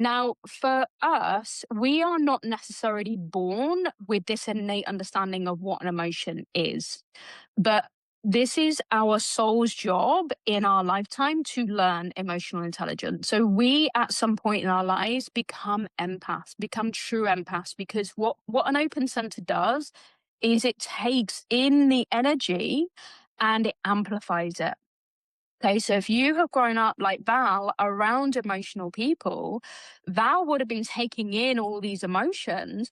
Now, for us, we are not necessarily born with this innate understanding of what an emotion is, but this is our soul's job in our lifetime to learn emotional intelligence. So we, at some point in our lives, become empaths, become true empaths, because what an open center does is it takes in the energy and it amplifies it. Okay, so if you have grown up like Val around emotional people, Val would have been taking in all these emotions,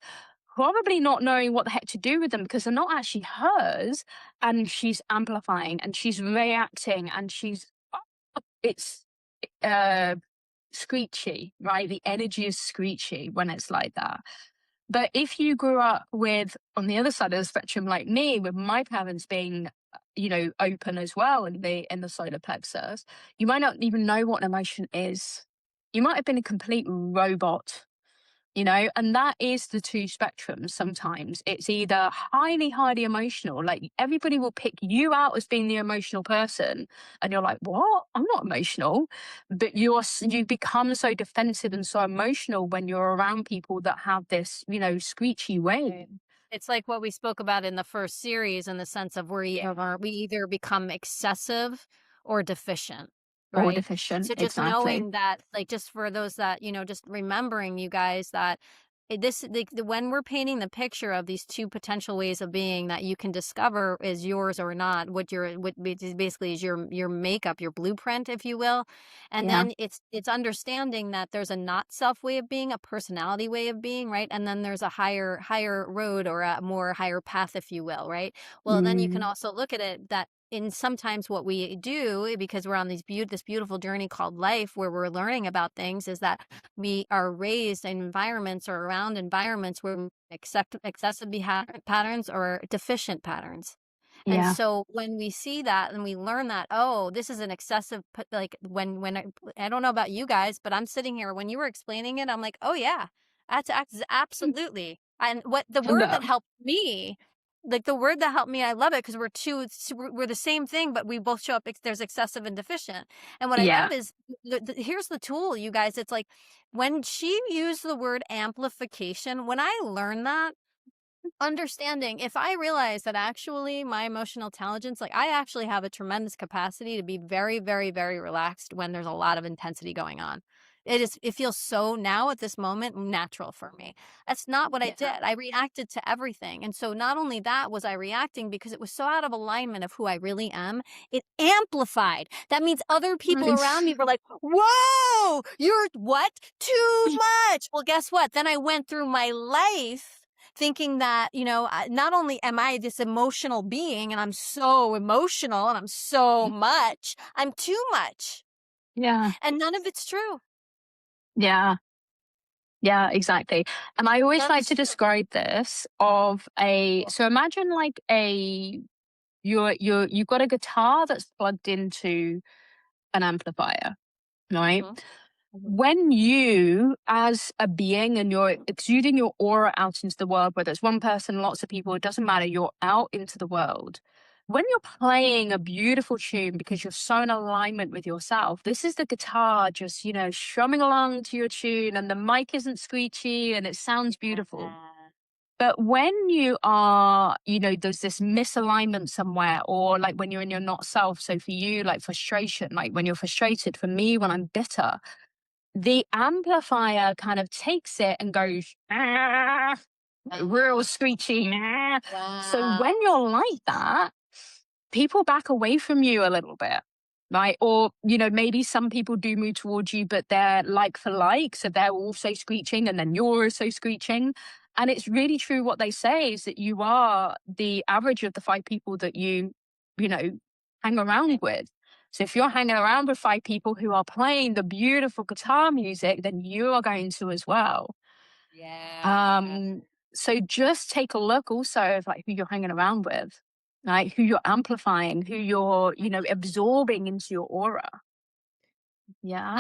probably not knowing what the heck to do with them because they're not actually hers. And she's amplifying and she's reacting and it's uh, screechy, right? The energy is screechy when it's like that. But if you grew up with, on the other side of the spectrum, like me, with my parents being, open as well in the solar plexus, you might not even know what an emotion is. You might have been a complete robot, and that is the two spectrums sometimes. It's either highly, highly emotional, like everybody will pick you out as being the emotional person, and you're like, what? I'm not emotional. But you become so defensive and so emotional when you're around people that have this, screechy way. It's like what we spoke about in the first series in the sense of we either become excessive or deficient, Or right? deficient, So just exactly. knowing that, like, just for those that, just remembering you guys that when we're painting the picture of these two potential ways of being that you can discover is yours or not, basically is your makeup, your blueprint, if you will. And Yeah. then it's understanding that there's a not self way of being, a personality way of being, right? And then there's a higher road or a more higher path, if you will, right? Well, then you can Mm, also look at it that in sometimes what we do, because we're on this beautiful journey called life where we're learning about things, is that we are raised in environments or around environments where we accept excessive patterns or deficient patterns. And yeah. so when we see that and we learn that, oh, this is an excessive, like I don't know about you guys, but I'm sitting here when you were explaining it, I'm like, oh yeah, absolutely. And what the word No. that helped me, like the word that helped me, I love it because we're the same thing, but we both show up. There's excessive and deficient. And what I Yeah. love is here's the tool, you guys. It's like when she used the word amplification, when I learned that, understanding if I realize that actually my emotional intelligence, like I actually have a tremendous capacity to be very, very, very relaxed when there's a lot of intensity going on. It feels so now at this moment natural for me. That's not what I did. Yeah. I reacted to everything. And so not only that was I reacting because it was so out of alignment of who I really am, it amplified. That means other people around me were like, whoa, you're what? Too much. Well, guess what? Then I went through my life thinking that, not only am I this emotional being and I'm so emotional and I'm so much, I'm too much. Yeah. And none of it's true. Yeah. Yeah, exactly. And I always None like is to true. describe this of so imagine like you've got a guitar that's plugged into an amplifier, right? Mhm, mhm. When you, as a being, and you're exuding your aura out into the world, whether it's one person, lots of people, it doesn't matter, you're out into the world. When you're playing a beautiful tune because you're so in alignment with yourself, this is the guitar just, strumming along to your tune, and the mic isn't screechy and it sounds beautiful. Yeah. But when you are, there's this misalignment somewhere, or like when you're in your not self. So for you, like frustration, like when you're frustrated, for me, when I'm bitter, the amplifier kind of takes it and goes, "Ah," like real screechy. "Ah." So when Wow. you're like that, people back away from you a little bit. Right. Or, maybe some people do move towards you, but they're like for like. So they're also screeching and then you're also screeching. And it's really true what they say is that you are the average of the five people that you know, hang around with. So if you're hanging around with five people who are playing the beautiful guitar music, then you are going to as well. Yeah. Um, so just take a look also of like who you're hanging around with, right? Who you're amplifying, who you're, absorbing into your aura. Yeah.